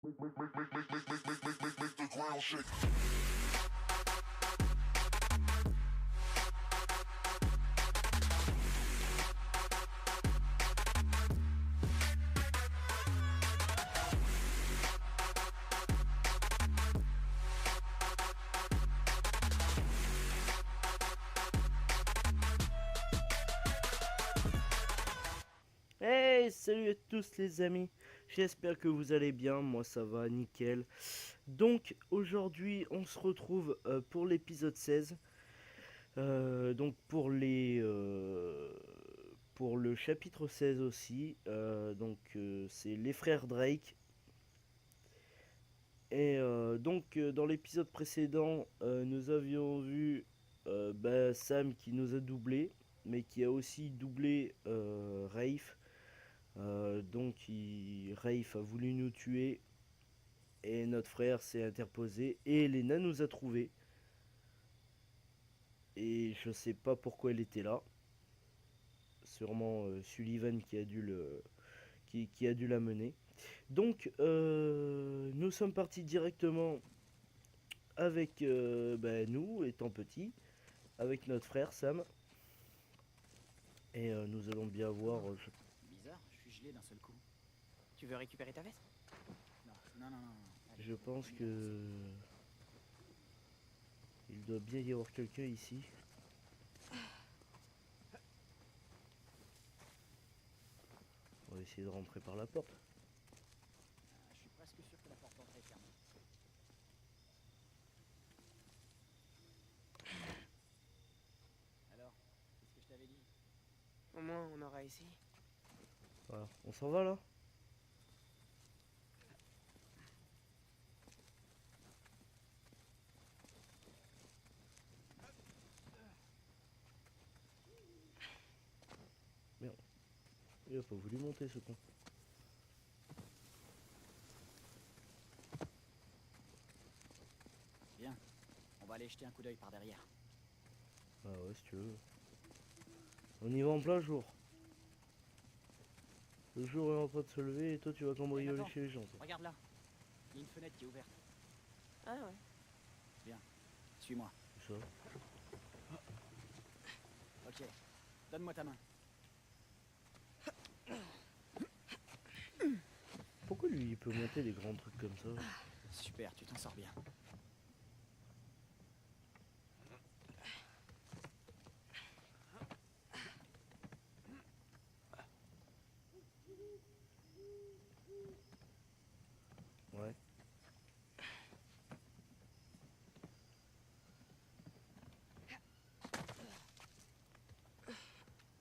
Make the ground shake. Hey, salut à tous les amis, j'espère que vous allez bien, moi ça va nickel. Donc aujourd'hui on se retrouve pour l'épisode 16, donc pour le chapitre 16 aussi, c'est les frères Drake. Et dans l'épisode précédent nous avions vu Sam qui nous a doublé, mais qui a aussi doublé Rafe. Rafe a voulu nous tuer et notre frère s'est interposé et Elena nous a trouvés. Et je sais pas pourquoi elle était là. Sûrement Sullivan qui a dû la mener. Donc nous sommes partis directement avec nous étant petits, avec notre frère Sam. Et nous allons bien voir. Bizarre, je suis gelé d'un seul coup. Tu veux récupérer ta veste? Non. Allez, Je pense que il doit bien y avoir quelqu'un ici. On va essayer de rentrer par la porte. Je suis presque sûr que la porte d'entrée est fermée. Alors, qu'est-ce que je t'avais dit? Au moins, on aura essayé. Voilà, on s'en va là. Merde. Il a pas voulu monter ce con. Bien, on va aller jeter un coup d'œil par derrière. Ah ouais, si tu veux. On y va en plein jour. Le jour est en train de se lever et toi tu vas cambrioler Attends, chez les gens. Toi. regarde là. Il y a une fenêtre qui est ouverte. Ah ouais. Bien, suis-moi. C'est ça. Ok, donne-moi ta main. Pourquoi lui il peut monter des grands trucs comme ça? Super, tu t'en sors bien. Ouais.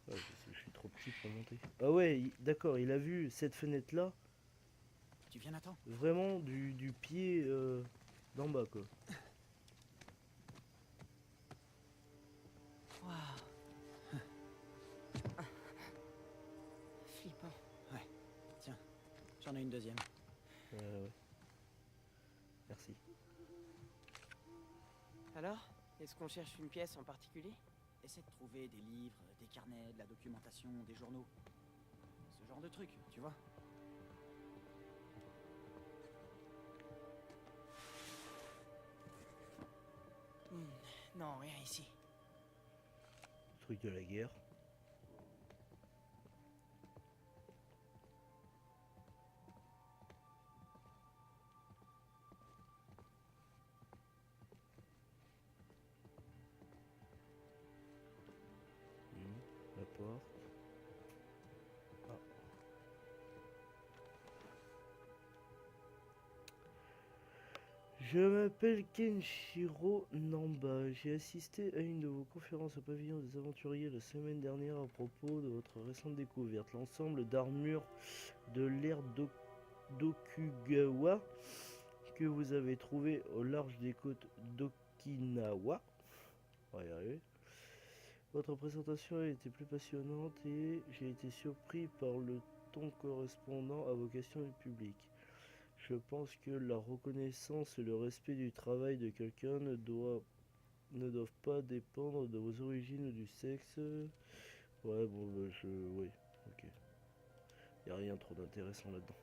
Ouais, je suis trop petit pour monter. Ah ouais, d'accord, il a vu cette fenêtre là, Tu viens, Nathan? vraiment du pied d'en bas quoi. Waouh. Flippant. Ouais, tiens, j'en ai une deuxième. Ouais. Merci. Alors, est-ce qu'on cherche une pièce en particulier? Essaie de trouver des livres, des carnets, de la documentation, des journaux. Ce genre de trucs, tu vois. Non, rien ici. Truc de la guerre. La porte. Ah. Je m'appelle Kenshiro Namba. J'ai assisté à une de vos conférences au pavillon des aventuriers la semaine dernière à propos de votre récente découverte. L'ensemble d'armures de l'ère d'Okugawa que vous avez trouvé au large des côtes d'Okinawa. On va y arriver. Votre présentation a été plus passionnante et j'ai été surpris par le ton correspondant à vos questions du public. Je pense que la reconnaissance et le respect du travail de quelqu'un ne doivent pas dépendre de vos origines ou du sexe. Ouais, bon, oui, ok. Y a rien trop d'intéressant là-dedans.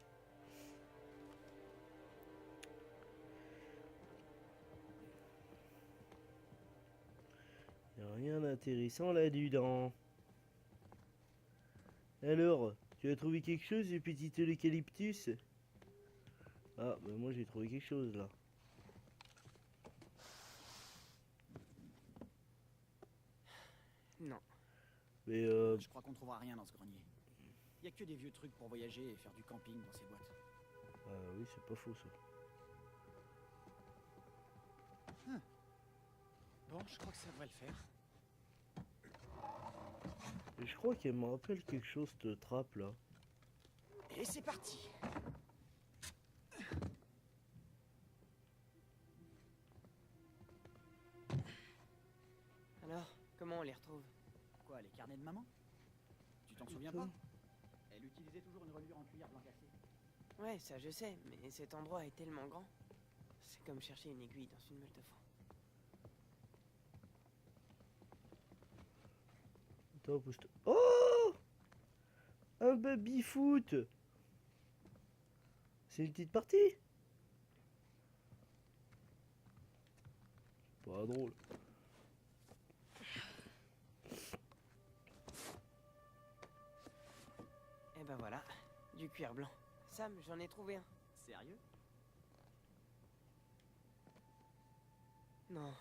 intéressant là-dedans. Alors, tu as trouvé quelque chose, le petit eucalyptus? Ah, bah moi j'ai trouvé quelque chose là. Non. Mais Je crois qu'on trouvera rien dans ce grenier. Y a que des vieux trucs pour voyager et faire du camping dans ces boîtes. oui, c'est pas faux ça. Bon, je crois que ça devrait le faire. Et je crois qu'elle me rappelle quelque chose, cette trappe là. Et c'est parti. Alors, comment on les retrouve? Quoi, les carnets de maman? Tu t'en souviens Putain. pas? Elle utilisait toujours une reliure en cuillère blanc cassé. Ouais, ça je sais, mais cet endroit est tellement grand. C'est comme chercher une aiguille dans une meule de foin. Attends, pousse-toi. Oh, un baby-foot. C'est une petite partie. Pas drôle. Et ben voilà, du cuir blanc. Sam, j'en ai trouvé un. Sérieux? Non,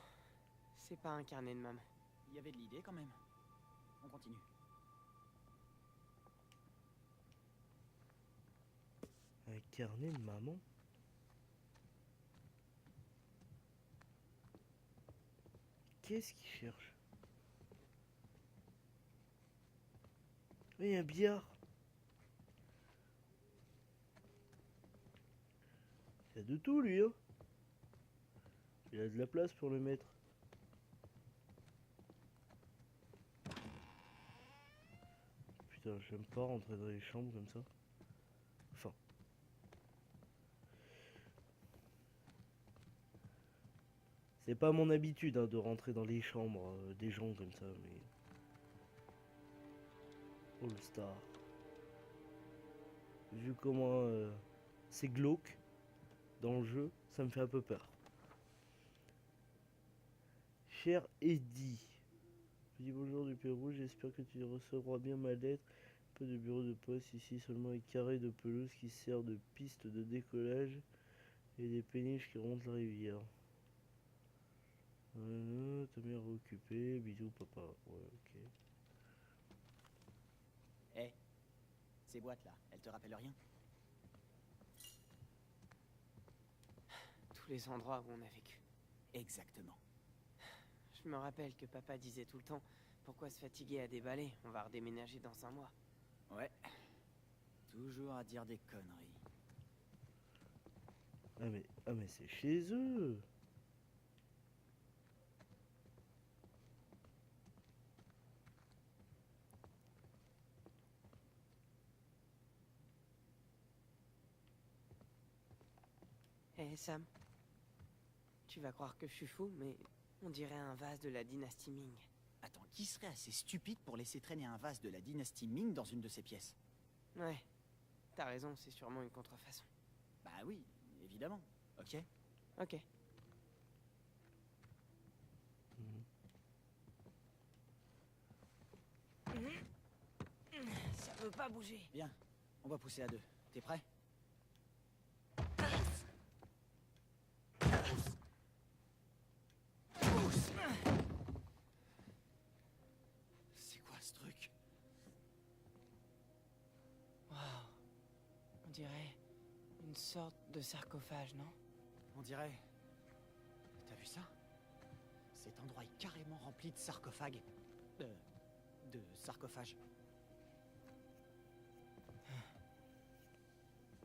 c'est pas un carnet de maman. Il y avait de l'idée quand même. On continue. Un carnet de maman. Qu'est-ce qu'il cherche? Oui, un billard. Il y a de tout lui, hein. Il a de la place pour le mettre. Putain, j'aime pas rentrer dans les chambres comme ça. Enfin. C'est pas mon habitude hein, de rentrer dans les chambres des gens comme ça, mais... All Star. Vu comment c'est glauque dans le jeu, ça me fait un peu peur. Cher Eddie, je dis bonjour du Pérou, j'espère que tu recevras bien ma lettre. Peu de bureau de poste ici, seulement un carré de pelouse qui sert de piste de décollage et des péniches qui remontent la rivière. Ta mère occupée, bisous papa. Ouais, ok. Hé, ces boîtes là, elles te rappellent rien? Tous les endroits où on a vécu. Exactement. Je me rappelle que papa disait tout le temps, pourquoi se fatiguer à déballer, on va redéménager dans un mois. Ouais. Toujours à dire des conneries. Ah mais c'est chez eux. Hé Sam, tu vas croire que je suis fou, mais on dirait un vase de la dynastie Ming. Attends, qui serait assez stupide pour laisser traîner un vase de la dynastie Ming dans une de ses pièces? Ouais, t'as raison, c'est sûrement une contrefaçon. Bah oui, évidemment. Ok. Ok. Ça veut pas bouger. Bien, on va pousser à deux. T'es prêt? Pousse. C'est quoi ce truc? Waouh. On dirait une sorte de sarcophage, non? On dirait... T'as vu ça? Cet endroit est carrément rempli de sarcophages. De sarcophages.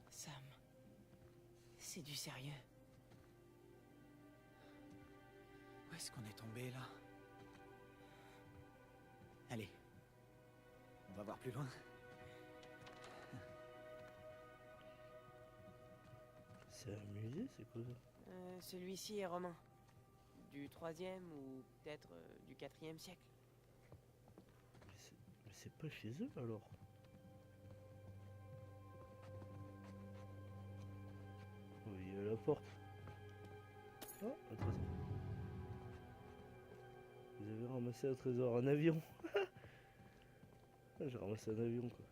Sam, c'est du sérieux. Où est-ce qu'on est tombé là? Allez. On va voir plus loin. C'est un musée, c'est quoi ça? Celui-ci est romain. Du 3e ou peut-être du 4e siècle. Mais c'est pas chez eux alors. Oui, il y a la porte. Oh, attention. Vous avez vais ramasser un trésor, un avion. Ah, j'ai ramassé un avion quoi.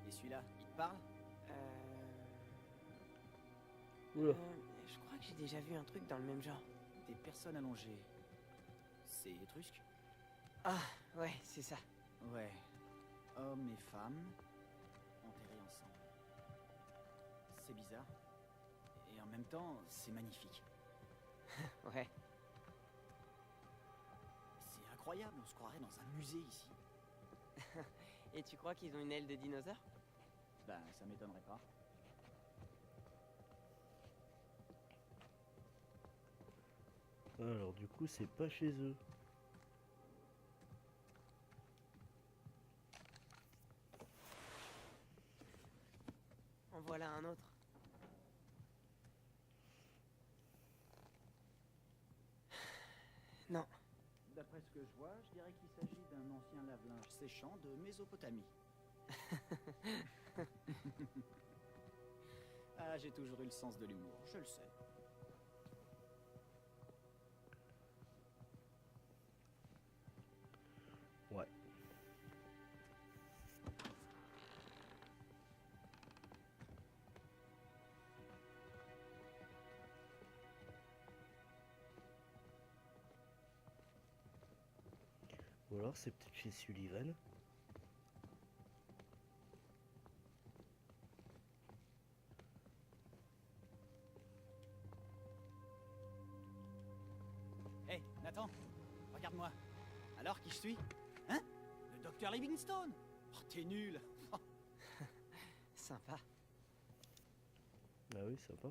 Et celui-là, il te parle? Oula. Je crois que j'ai déjà vu un truc dans le même genre. Des personnes allongées. C'est étrusque? Ah, ouais, c'est ça. Ouais. Hommes et femmes enterrés ensemble. C'est bizarre. Et en même temps, c'est magnifique. Ouais. C'est incroyable, on se croirait dans un musée ici. Et tu crois qu'ils ont une aile de dinosaure? Ben, ça m'étonnerait pas. Alors du coup c'est pas chez eux. En voilà un autre. Non. D'après ce que je vois, je dirais qu'il s'agit d'un ancien lave-linge séchant de Mésopotamie. Ah, j'ai toujours eu le sens de l'humour, je le sais. Ouais. Ou alors c'est peut-être chez Sullivan. Hé, Nathan, regarde-moi. Alors, qui je suis? Hein? Le docteur Livingstone? Oh, t'es nul. Sympa. Ah oui, sympa.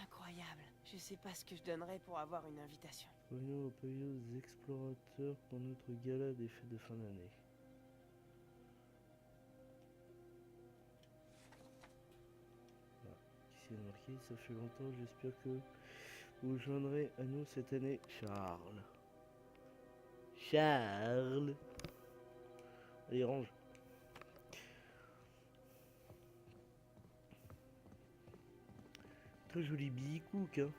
Incroyable. Je sais pas ce que je donnerais pour avoir une invitation. Revenons au pavillon des explorateurs pour notre gala des fêtes de fin d'année. Voilà. Ici il y a marqué, ça fait longtemps, j'espère que vous vous joindrez à nous cette année. Charles. Charles. Allez, range. Très joli bicook, hein.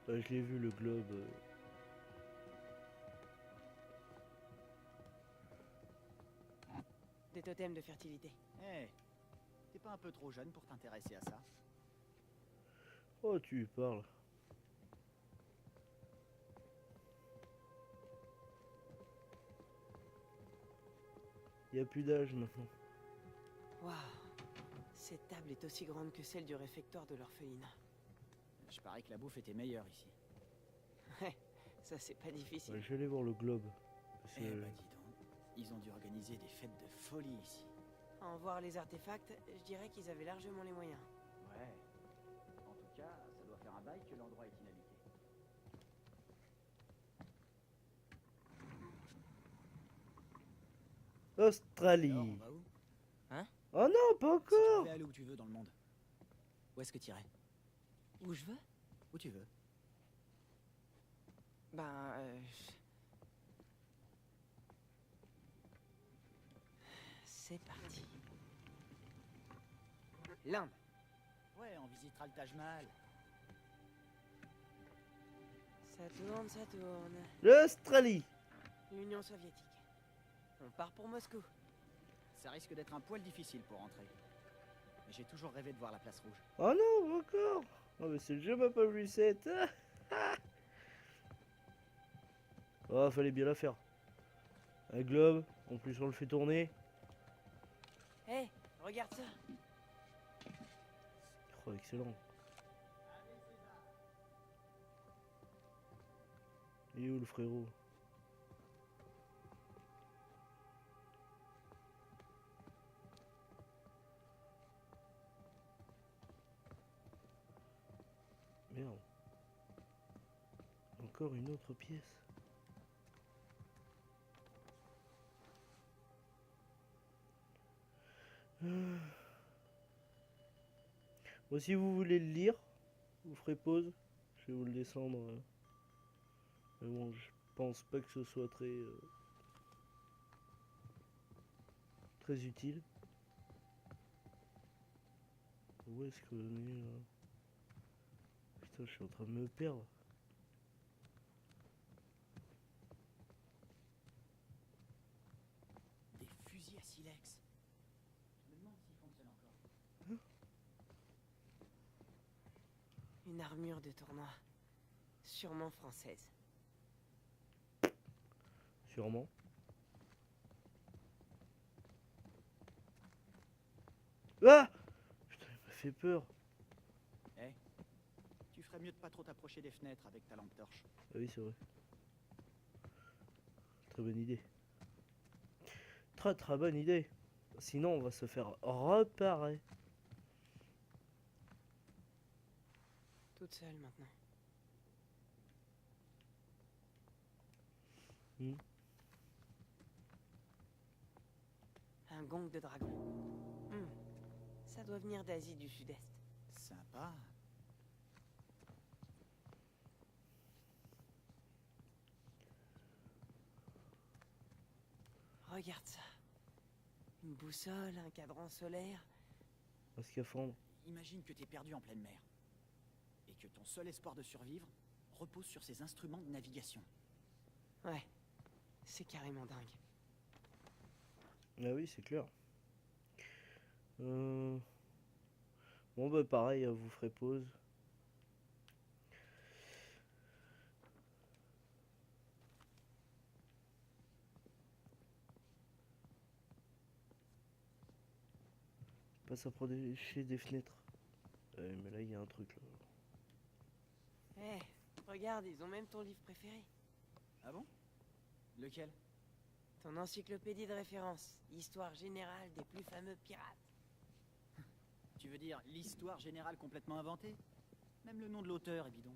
Je l'ai vu le globe. Des totems de fertilité. Hé, t'es pas un peu trop jeune pour t'intéresser à ça? Oh, tu lui parles. Il n'y a plus d'âge maintenant. Waouh. Cette table est aussi grande que celle du réfectoire de l'orphelinat. Je parie que la bouffe était meilleure ici. Ouais, ça c'est pas difficile. Ouais, je vais aller voir le globe. Parce Eh que- bah dis donc, ils ont dû organiser des fêtes de folie ici. À en voir les artefacts, je dirais qu'ils avaient largement les moyens. Ouais. En tout cas, ça doit faire un bail que l'endroit est inhabité. Alors, on Australie. va où? Oh non, pas Si tu encore. pouvais aller où tu veux dans le monde, où est-ce que tu irais? Où je veux? Où tu veux. Ben, c'est parti. L'Inde. Ouais, on visitera le Taj Mahal. Ça tourne, ça tourne. L'Australie. L'Union soviétique. On part pour Moscou. Ça risque d'être un poil difficile pour rentrer. Mais j'ai toujours rêvé de voir la place rouge. Oh non, pas encore. Oh mais c'est le jeu m'a pas vu 7. Oh, fallait bien la faire. Un globe, en plus on le fait tourner. Hé, regarde ça. Oh, excellent. Il est où le frérot? Merde. Encore une autre pièce. Bon, si vous voulez le lire, vous ferez pause. Je vais vous le descendre. Mais bon, je pense pas que ce soit très utile. Où est-ce que on est là? Putain, je suis en train de me perdre. Des fusils à silex. Je me demande s'ils fonctionnent encore. Une armure de tournoi. Sûrement française. Sûrement. Ah! Putain, il m'a fait peur. Eh, tu ferais mieux de pas trop t'approcher des fenêtres avec ta lampe torche. Ah oui, c'est vrai. Très bonne idée. Très bonne idée. Sinon, on va se faire reparer. Toute seule maintenant. Hmm. Un gong de dragon. Ça doit venir d'Asie du Sud-Est. Sympa. Regarde ça. Une boussole, un cadran solaire. Un scaphandre. Imagine que t'es perdu en pleine mer. Et que ton seul espoir de survivre repose sur ces instruments de navigation. Ouais. C'est carrément dingue. Ah oui, c'est clair. Bon bah pareil, vous ferez pause. Pas s'approcher des fenêtres. Mais là il y a un truc là. Eh, regarde, ils ont même ton livre préféré. Ah bon? Lequel? Ton encyclopédie de référence. Histoire générale des plus fameux pirates. Tu veux dire l'histoire générale complètement inventée? Même le nom de l'auteur est bidon.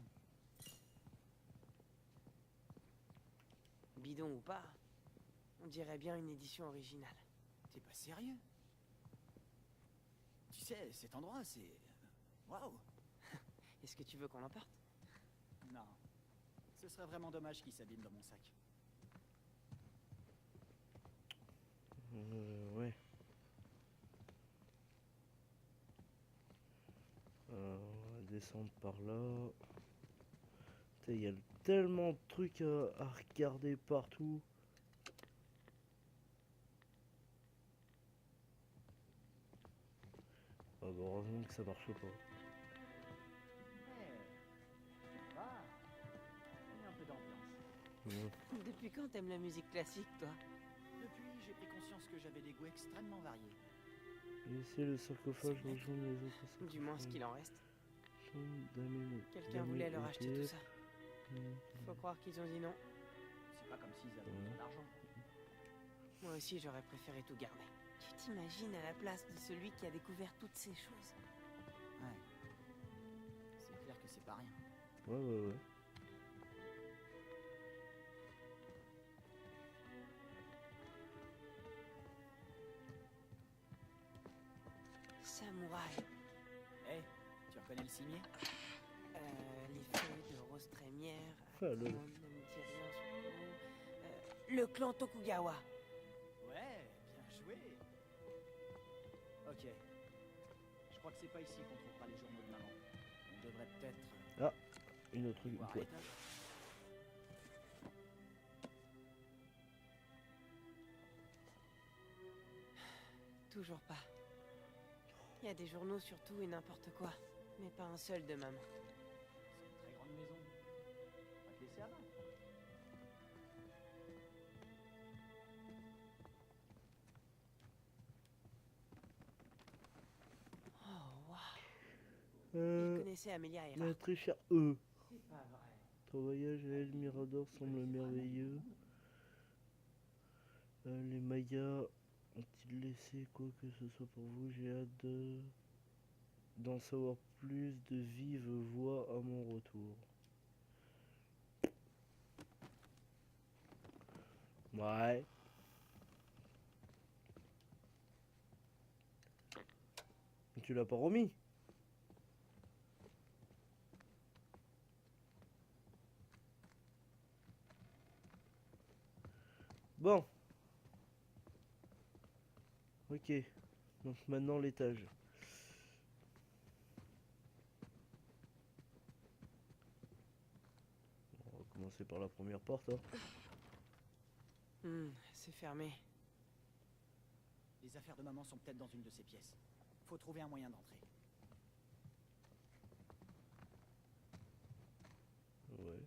Bidon ou pas, on dirait bien une édition originale. T'es pas sérieux? Tu sais, cet endroit, c'est... Waouh! Est-ce que tu veux qu'on l'emporte? Non. Ce serait vraiment dommage qu'il s'abîme dans mon sac. Ouais. On va descendre par là. Il y a tellement de trucs à regarder partout. Ah bah heureusement que ça marche pas. Un peu d'ambiance. Ouais. Depuis quand t'aimes la musique classique, toi? Depuis, j'ai pris conscience que j'avais des goûts extrêmement variés. Laissez le sarcophage rejoindre les autres sarcophages. Du moins ce qu'il en reste. Quelqu'un Quelqu'un voulait leur acheter tout ça. Faut croire qu'ils ont dit non. C'est pas comme s'ils avaient besoin d'argent. Moi aussi, j'aurais préféré tout garder. Tu t'imagines à la place de celui qui a découvert toutes ces choses? Ouais. C'est clair que c'est pas rien. Ouais. Samouraï. Eh, tu reconnais le cimier? Les feuilles de rose trémière. Ah, lol. Ne me dit rien sur le clan Tokugawa. Ouais, bien joué. Ok. Je crois que c'est pas ici qu'on trouvera les journaux de maman. On devrait peut-être... Une autre voir à ouais. l'étage. Toujours pas. Il y a des journaux sur tout et n'importe quoi. Mais pas un seul de maman. C'est une très grande maison. On va te laisser à bas. Oh, waouh. Il Euh, connaissait Amelia Earhart. la très cher E. C'est pas vrai. Ton voyage à El Mirador semble merveilleux. Les Mayas ont-ils laissé quoi que ce soit pour vous? J'ai hâte d'en savoir plus de vive voix à mon retour. Ouais. Tu l'as pas remis? Ok. Donc maintenant l'étage. On va commencer par la première porte. Hein. C'est fermé. Les affaires de maman sont peut-être dans une de ces pièces. Faut trouver un moyen d'entrer. Ouais.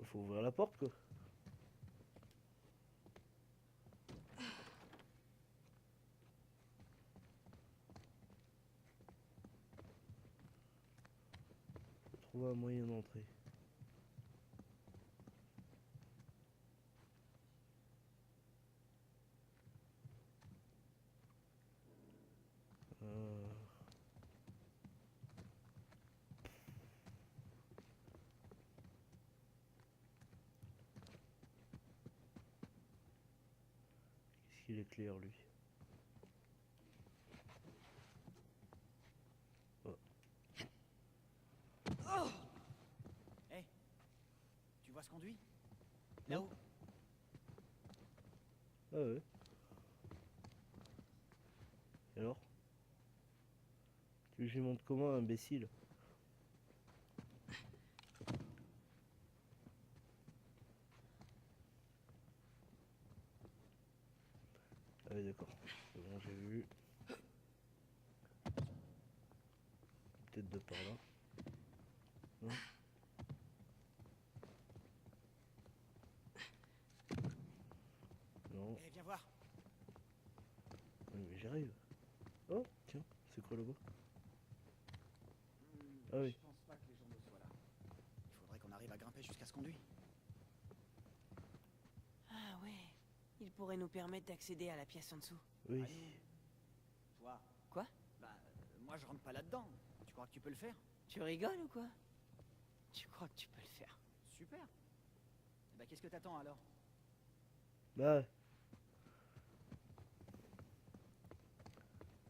Faut ouvrir la porte quoi. Faut trouver un moyen d'entrer. Qu'est-ce qu'il éclaire lui? Hé, tu vois ce conduit? Là-haut. Ah ouais. Et alors? Tu veux que je lui montre comment, imbécile? Ah oui d'accord. C'est bon, j'ai vu. Peut-être de par là. Non? Non. Eh, viens voir. Oui, mais j'arrive. Oh, tiens, c'est quoi là-bas? Ah oui. Je pense pas que les journaux soient là. Il faudrait qu'on arrive à grimper jusqu'à ce conduit. Ah ouais. Il pourrait nous permettre d'accéder à la pièce en dessous. Oui. À nous. Toi. Quoi? Bah, moi je rentre pas là-dedans. Tu crois que tu peux le faire? Tu rigoles ou quoi? Tu crois que tu peux le faire? Super. Eh bah, qu'est-ce que t'attends alors? Bah.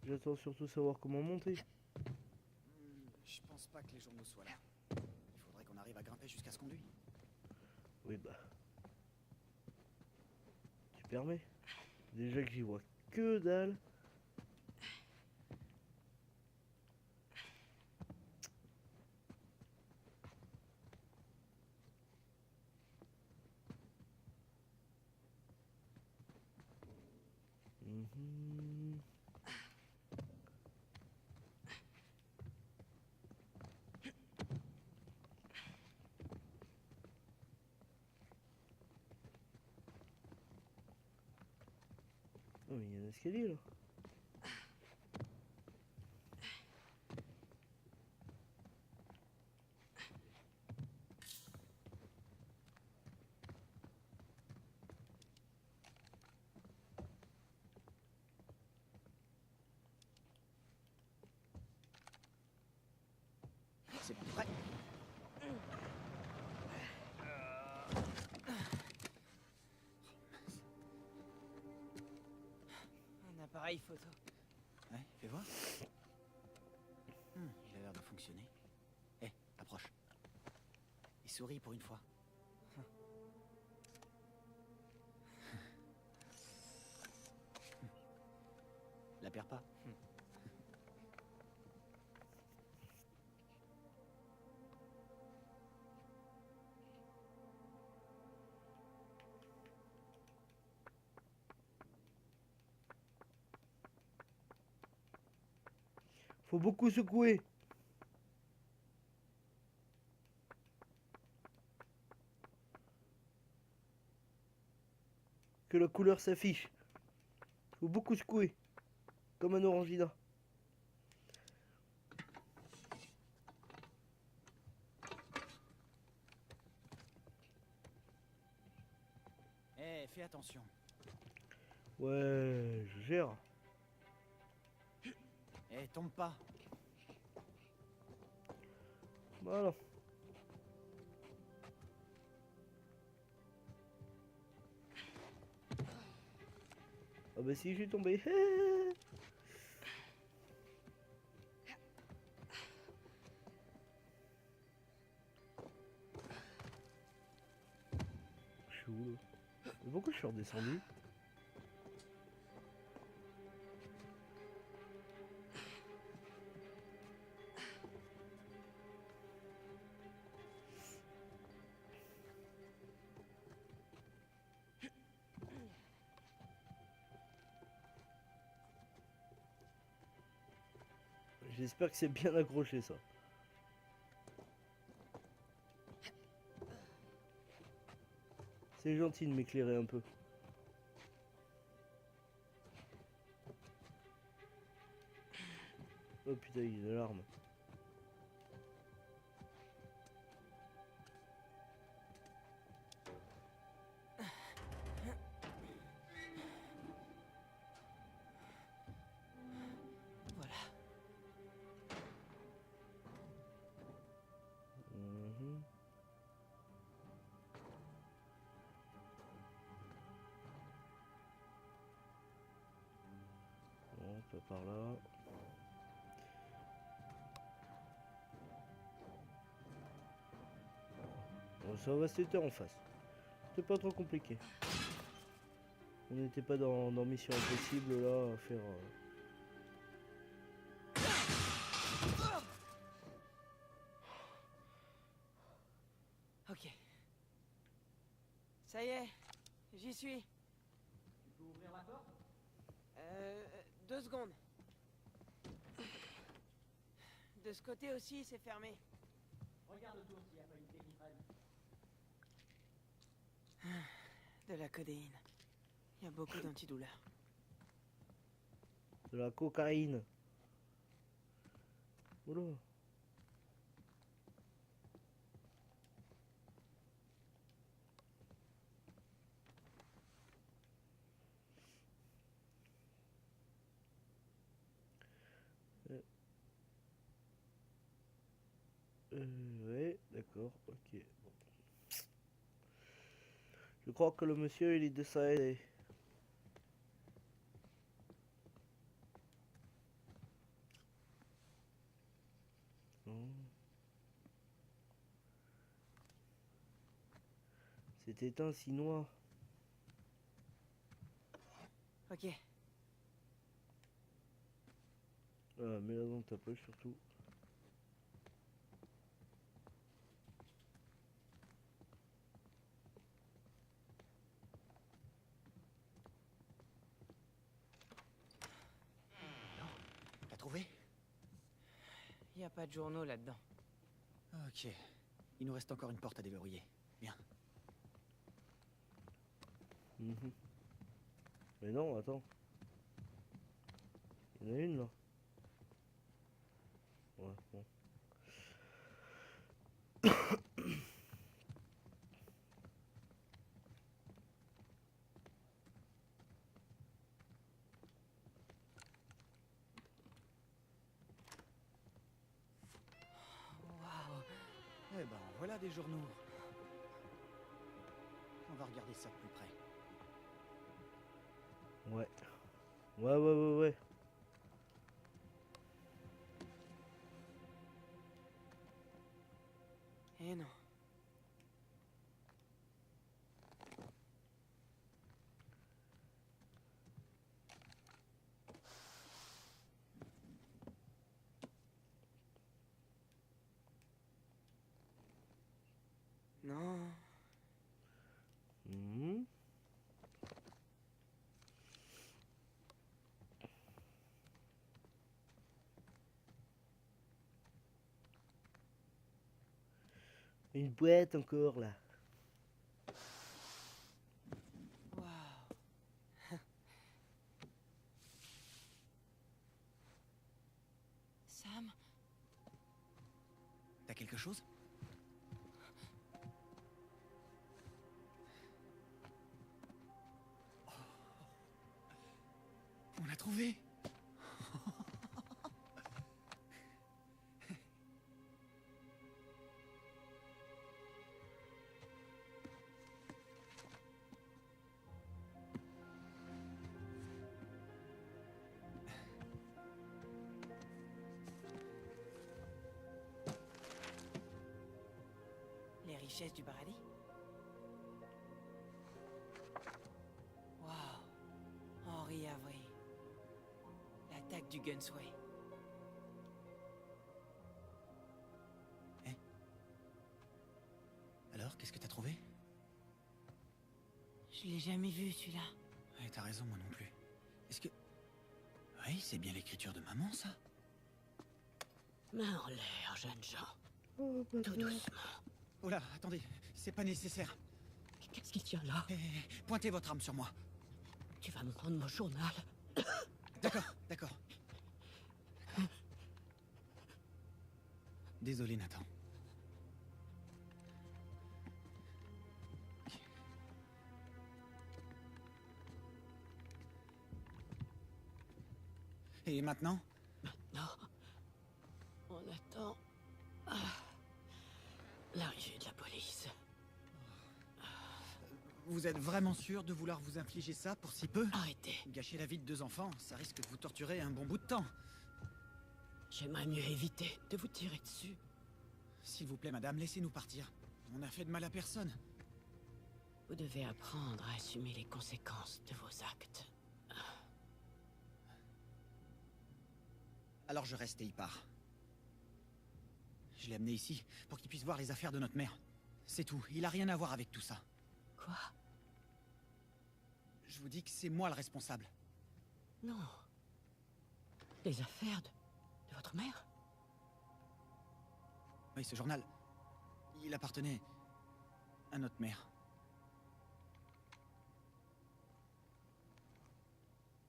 J'attends surtout savoir comment monter. Je pense pas que les journaux soient là. Il faudrait qu'on arrive à grimper jusqu'à ce conduit. Oui, bah. Tu permets? Déjà que j'y vois que dalle. Mhm. Oh, mais il y a un escalier là. C'est bon, prêt? Un appareil photo. Ouais, fais voir. Il a l'air de fonctionner. Eh, approche. Et souris pour une fois. La perds pas. Faut beaucoup secouer. Que la couleur s'affiche. Faut beaucoup secouer. Comme un orangina. Eh, fais attention. Ouais, je gère. Eh, tombe pas. Voilà. Ah bah si, je suis tombé. Je suis où là? Mais pourquoi je suis redescendu? J'espère que c'est bien accroché ça. C'est gentil de m'éclairer un peu. Oh putain, il y a une alarme. Voilà. Mhm. Non, pas par là. Bon, ça va, c'était en face. C'était pas trop compliqué. On n'était pas dans Mission Impossible là à faire. Ok. Ça y est, j'y suis. Tu peux ouvrir la porte? 2 secondes. De ce côté aussi, c'est fermé. Regarde autour s'il n'y a pas une clé qui traîne. De la codéine. Il y a beaucoup d'antidouleurs. De la cocaïne. Oula. Ouais, d'accord, ok. Bon. Je crois que le monsieur il est décédé. Non. C'était un Sinois. Ok. Ah, mets-la dans ta poche surtout. T'as trouvé? Il n'y a pas de journaux là-dedans. Ok. Il nous reste encore une porte à déverrouiller. Bien. Mhm. Mais non, attends. Il y en a une là. Ouais, bon. Waouh. Eh ben, voilà des journaux. On va regarder ça de plus près. Ouais. Ouais. Eh non. Non. Mhm. Une boîte encore là. Waouh. Sam, T'as quelque chose? Oh. On l'a trouvé! les richesses du paradis. Waouh. Henri Avery. L'attaque du Gunsway. Alors, qu'est-ce que t'as trouvé? Je l'ai jamais vu celui-là. Ouais, t'as raison, moi non plus. Est-ce que... Oui, c'est bien l'écriture de maman, ça? Main en l'air, jeunes gens. Oh, Tout bâtard. doucement. Oh là, attendez, c'est pas nécessaire. Qu'est-ce qu'il y a là? Pointez votre arme sur moi. Tu vas me prendre mon journal. D'accord, d'accord. Désolé, Nathan. Et maintenant? Non. On attend... l'arrivée de la police. Vous êtes vraiment sûr de vouloir vous infliger ça pour si peu? Arrêtez. Gâcher la vie de 2 enfants, ça risque de vous torturer un bon bout de temps. J'aimerais mieux éviter de vous tirer dessus. S'il vous plaît, madame, laissez-nous partir. On n'a fait de mal à personne. Vous devez apprendre à assumer les conséquences de vos actes. Alors je reste et il part. Je l'ai amené ici pour qu'il puisse voir les affaires de notre mère. C'est tout, il a rien à voir avec tout ça. Quoi? Je vous dis que c'est moi le responsable. Non. Les affaires de votre mère? Oui, ce journal, il appartenait à notre mère.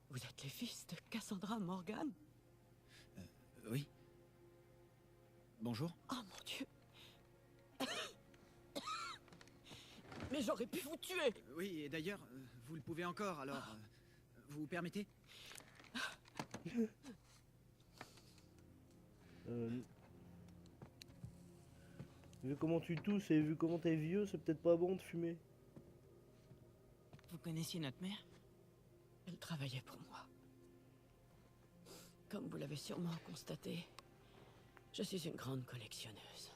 Vous êtes les fils de Cassandra Morgan? Oui. Bonjour. Oh mon Dieu. Mais j'aurais pu vous tuer. Oui, et d'ailleurs, vous le pouvez encore, alors... vous permettez? Vu comment tu tousses et vu comment t'es vieux, c'est peut-être pas bon de fumer. Vous connaissiez notre mère? Elle travaillait pour moi. Comme vous l'avez sûrement constaté, je suis une grande collectionneuse.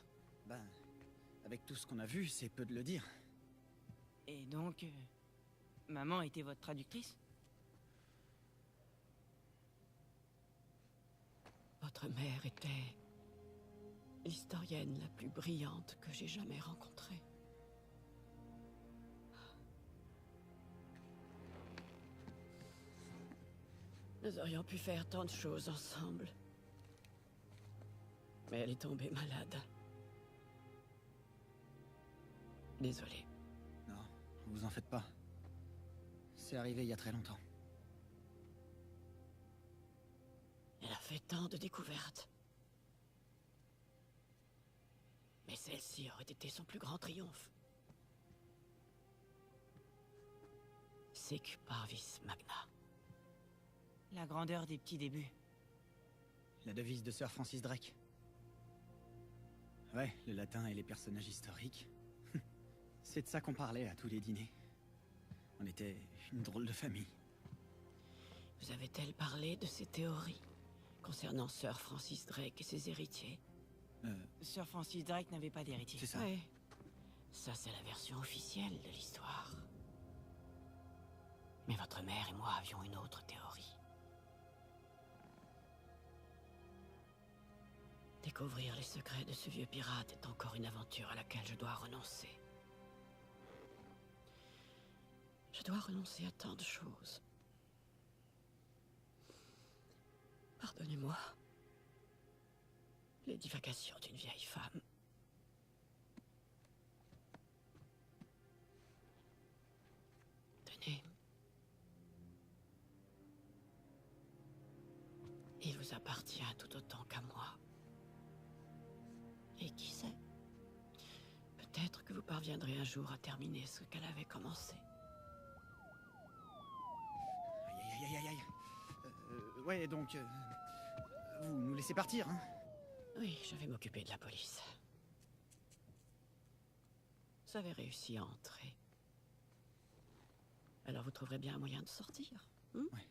Ben, avec tout ce qu'on a vu, c'est peu de le dire. Et donc, maman était votre traductrice? Votre mère était l'historienne la plus brillante que j'ai jamais rencontrée. Nous aurions pu faire tant de choses ensemble. Mais elle est tombée malade. Désolée. Non, vous en faites pas. C'est arrivé il y a très longtemps. Elle a fait tant de découvertes. Mais celle-ci aurait été son plus grand triomphe. Sic parvis magna. La grandeur des petits débuts. La devise de Sir Francis Drake. Ouais, le latin et les personnages historiques. C'est de ça qu'on parlait à tous les dîners. On était une drôle de famille. Vous avez-elle parlé de ses théories concernant Sir Francis Drake et ses héritiers? Sir Francis Drake n'avait pas d'héritier. C'est ça. Oui. Ça, c'est la version officielle de l'histoire. Mais votre mère et moi avions une autre théorie. Découvrir les secrets de ce vieux pirate est encore une aventure à laquelle je dois renoncer. Je dois renoncer à tant de choses. Pardonnez-moi. Les divagations d'une vieille femme. Tenez. Il vous appartient tout autant qu'à moi. Et qui sait? Peut-être que vous parviendrez un jour à terminer ce qu'elle avait commencé. Aïe, aïe, aïe, aïe, aïe. Ouais, donc... vous nous laissez partir, hein? Oui, je vais m'occuper de la police. Vous avez réussi à entrer. Alors vous trouverez bien un moyen de sortir. Ouais.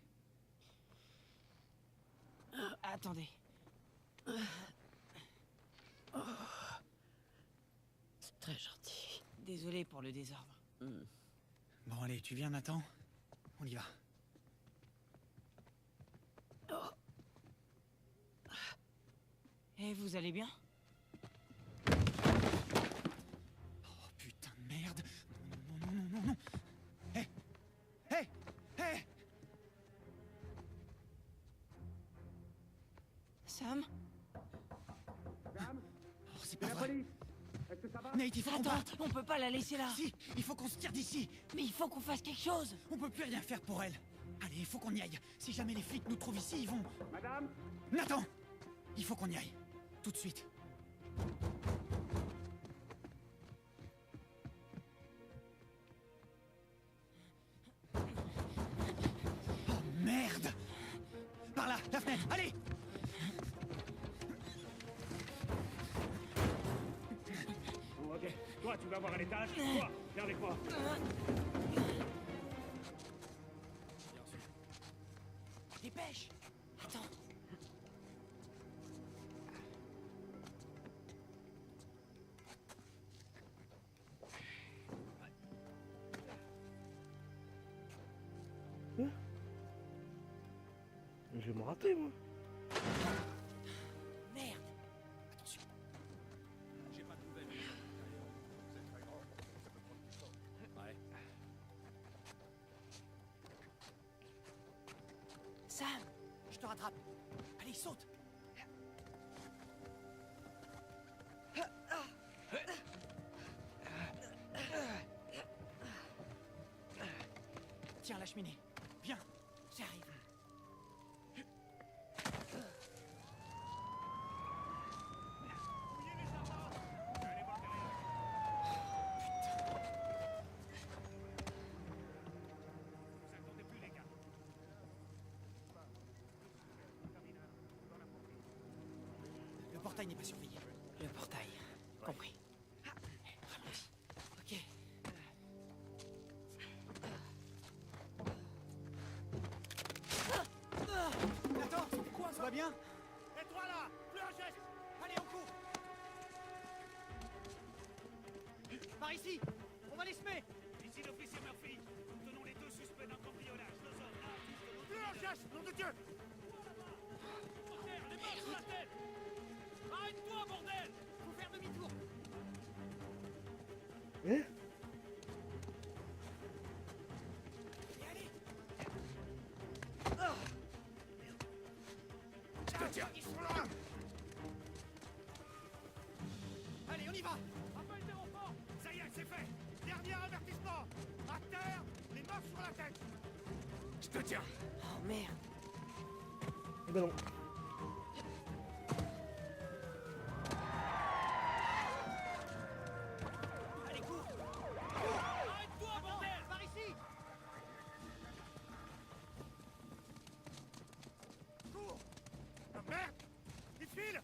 Attendez. C'est très gentil. Désolé pour le désordre. Bon, allez, tu viens, Nathan? On y va. Et vous allez bien? Oh, putain de merde! Non, non, non, non, non, non! Hé! Hé! Hé! Sam? Pas vrai. Nate, il faut qu'on Attends, parte. on peut pas la laisser là. Si, il faut qu'on se tire d'ici. Mais il faut qu'on fasse quelque chose. On peut plus rien faire pour elle. Allez, il faut qu'on y aille. Si jamais les flics nous trouvent ici, ils vont... Madame Nathan, il faut qu'on y aille. Tout de suite. Oh merde! Par là, la fenêtre, allez! Bon, ok. Toi, tu vas voir à l'étage. Toi, viens avec moi. Dépêche. Attends. Je vais me rater, moi. Merde. Attention. J'ai pas de nouvelles. C'est très grand. Ça peut prendre du temps. Ouais. Sam. Je te rattrape. Allez, saute! Tiens, la cheminée. Viens. J'arrive. Fouillez les jardins. Je vais aller voir derrière. Vous attendez plus, les gars. Le portail n'est pas surveillé. Le portail. Compris. Allons-y. Ok. Nathan, quoi, ça va bien? Et toi là, plus un geste. Allez, on court! Par ici! On va les semer! Ici l'officier Murphy. Nous tenons les deux suspects d'un cambriolage. Deux hommes, l'un à gauche de l'autre. Plus un geste, nom de Dieu. Terre, les mains sous la tête. Arrête-toi, bordel. Faut faire demi-tour! Hein? Allez, allez! Je te tiens. Ils sont là. Allez, on y va! Appelle des renforts. Ça y est, c'est fait. Dernier avertissement. À terre, les mains sur la tête. Je te tiens. Oh merde. Eh ben non. Allez, cours! Arrête-toi, bordel. Par ici! Cours. Ah, merde. Il file.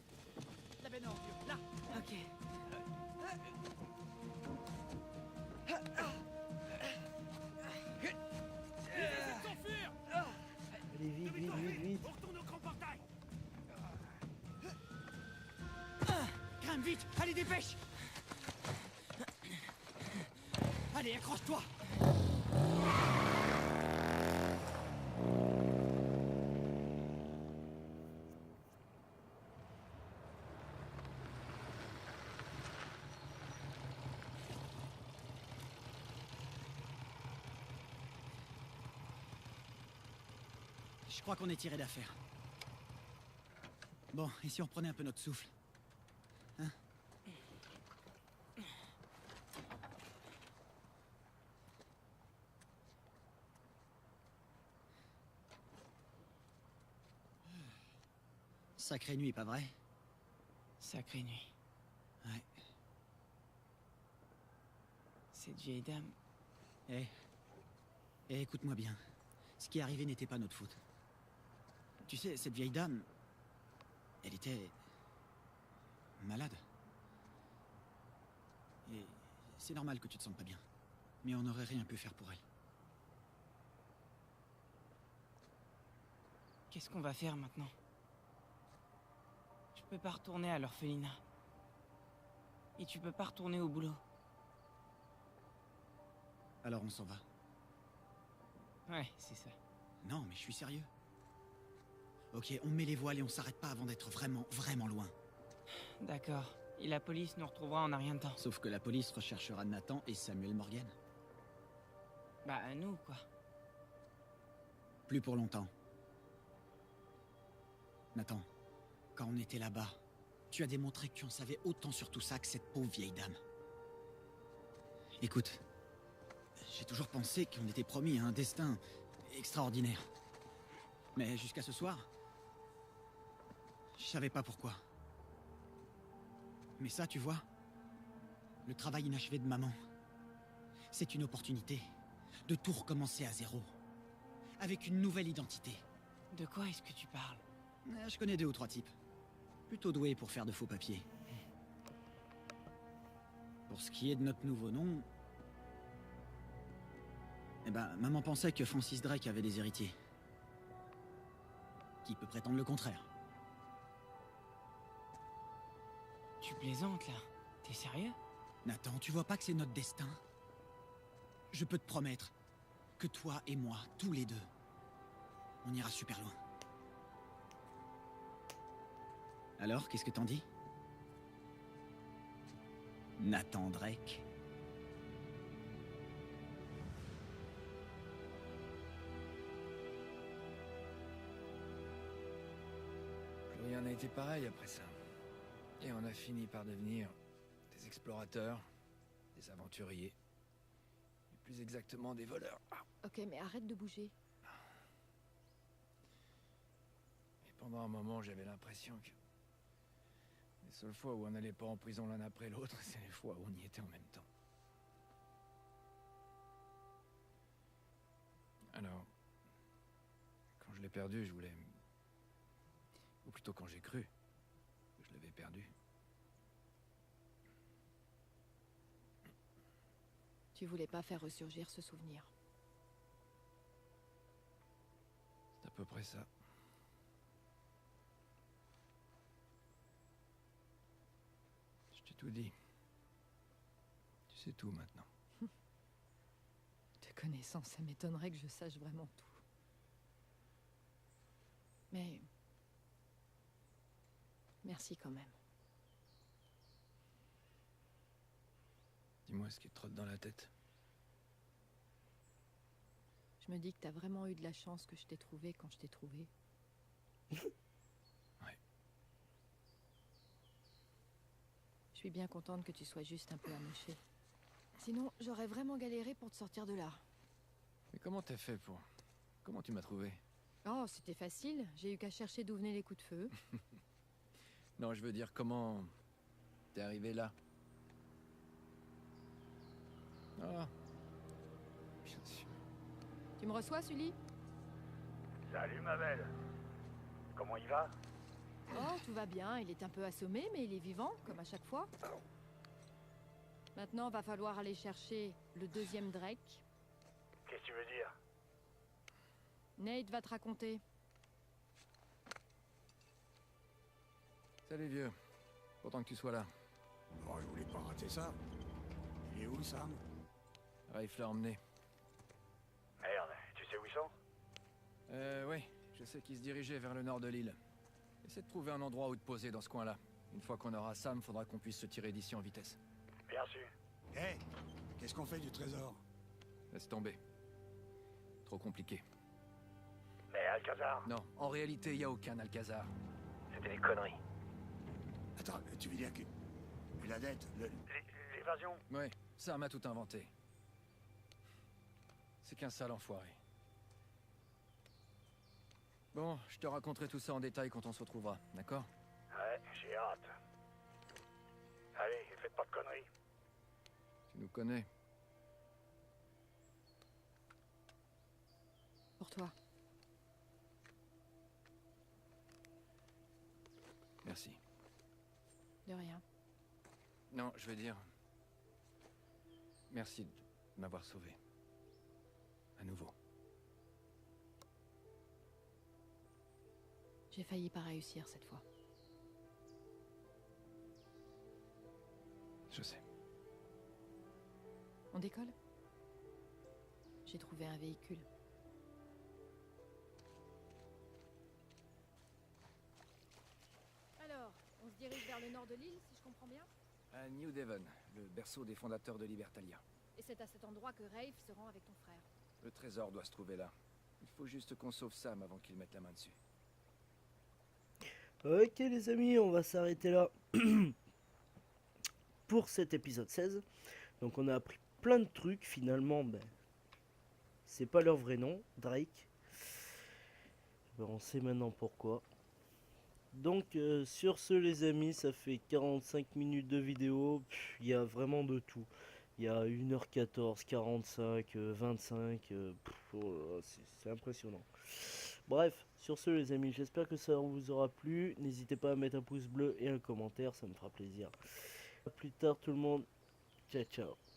La benne en vieux, là! Ok. Essaie de s'enfuir. Allez, vite, vite, Demi-tour, vite, vite. On retourne au grand portail. Grimpe vite! Allez, dépêche! Allez, accroche-toi! Je crois qu'on est tiré d'affaire. Bon, et si on reprenait un peu notre souffle? Hein? Sacrée nuit, pas vrai? Sacrée nuit. Ouais. Cette vieille dame. Eh. Eh, écoute-moi bien. Ce qui est arrivé n'était pas notre faute. Tu sais, cette vieille dame... Elle était... malade. Et c'est normal que tu te sentes pas bien. Mais on n'aurait rien pu faire pour elle. Qu'est-ce qu'on va faire maintenant? Je peux pas retourner à l'orphelinat. Et tu peux pas retourner au boulot. Alors on s'en va. Ouais, c'est ça. Non, mais je suis sérieux. Ok, on met les voiles et on s'arrête pas avant d'être vraiment, vraiment loin. D'accord. Et la police nous retrouvera en un rien de temps. Sauf que la police recherchera Nathan et Samuel Morgan. Bah, nous, quoi. Plus pour longtemps. Nathan, quand on était là-bas, Tu as démontré que tu en savais autant sur tout ça que cette pauvre vieille dame. Écoute, j'ai toujours pensé qu'on était promis à un destin extraordinaire. Mais jusqu'à ce soir, je savais pas pourquoi. Mais ça, tu vois, le travail inachevé de maman, c'est une opportunité de tout recommencer à zéro, avec une nouvelle identité. De quoi est-ce que tu parles? Je connais 2 ou 3 types, plutôt doués pour faire de faux papiers. Pour ce qui est de notre nouveau nom, eh ben, maman pensait que Francis Drake avait des héritiers. Qui peut prétendre le contraire? Tu plaisantes, là? T'es sérieux? Nathan, tu vois pas que c'est notre destin? Je peux te promettre que toi et moi, tous les deux, on ira super loin. Alors, qu'est-ce que t'en dis? Nathan Drake? Plus rien n'a été pareil après ça. Et on a fini par devenir des explorateurs, des aventuriers. Et plus exactement des voleurs. Ok, mais arrête de bouger. Et pendant un moment, j'avais l'impression que... les seules fois où on n'allait pas en prison l'un après l'autre, c'est les fois où on y était en même temps. Alors... quand je l'ai perdu, je voulais... ou plutôt quand j'ai cru que je l'avais perdu. Tu voulais pas faire ressurgir ce souvenir. C'est à peu près ça. Je t'ai tout dit. Tu sais tout maintenant. Te connaissant, ça m'étonnerait que je sache vraiment tout. Mais... merci quand même. Dis-moi ce qui te trotte dans la tête. Je me dis que t'as vraiment eu de la chance que je t'ai trouvé quand je t'ai trouvé. Ouais. Je suis bien contente que tu sois juste un peu amoché. Sinon, j'aurais vraiment galéré pour te sortir de là. Mais comment t'as fait pour... comment tu m'as trouvé? Oh, c'était facile. J'ai eu qu'à chercher d'où venaient les coups de feu. Non, je veux dire, comment... t'es arrivé là? Ah. Bien sûr. Tu me reçois, Sully? Salut ma belle. Comment il va? Oh, tout va bien. Il est un peu assommé, mais il est vivant, comme à chaque fois. Maintenant, va falloir aller chercher le 2e Drake. Qu'est-ce que tu veux dire? Nate va te raconter. Salut vieux. Content que tu sois là. Oh, je voulais pas rater ça. Il est où, Sam? Rafe l'a emmené. Merde, tu sais où ils sont? Oui. Je sais qu'il se dirigeait vers le nord de l'île. Essaie de trouver un endroit où te poser dans ce coin-là. Une fois qu'on aura Sam, faudra qu'on puisse se tirer d'ici en vitesse. Bien sûr. Hé, qu'est-ce qu'on fait du trésor? Laisse tomber. Trop compliqué. Mais Alcazar, Non, en réalité, il y a aucun Alcazar. c'était des conneries. Attends, tu veux dire que... et la dette, L'évasion? Ouais, Sam a tout inventé. C'est qu'un sale enfoiré. Bon, je te raconterai tout ça en détail quand on se retrouvera, d'accord? Ouais, j'ai hâte. Allez, faites pas de conneries. Tu nous connais. Pour toi. Merci. De rien. Non, je veux dire... merci de m'avoir sauvé. À nouveau. J'ai failli pas réussir cette fois. Je sais. On décolle? J'ai trouvé un véhicule. Alors, on se dirige vers le nord de l'île, si je comprends bien? À New Devon, le berceau des fondateurs de Libertalia. Et c'est à cet endroit que Rafe se rend avec ton frère. Le trésor doit se trouver là. Il faut juste qu'on sauve Sam avant qu'il mette la main dessus. Ok les amis, on va s'arrêter là pour cet épisode 16. Donc on a appris plein de trucs finalement. Ben, c'est pas leur vrai nom, Drake. Ben, on sait maintenant pourquoi. Donc sur ce les amis, ça fait 45 minutes de vidéo. Il y a vraiment de tout. Il y a 1h14, 45, 25. C'est impressionnant. Bref, sur ce les amis, j'espère que ça vous aura plu. N'hésitez pas à mettre un pouce bleu et un commentaire, ça me fera plaisir. A plus tard tout le monde. Ciao ciao.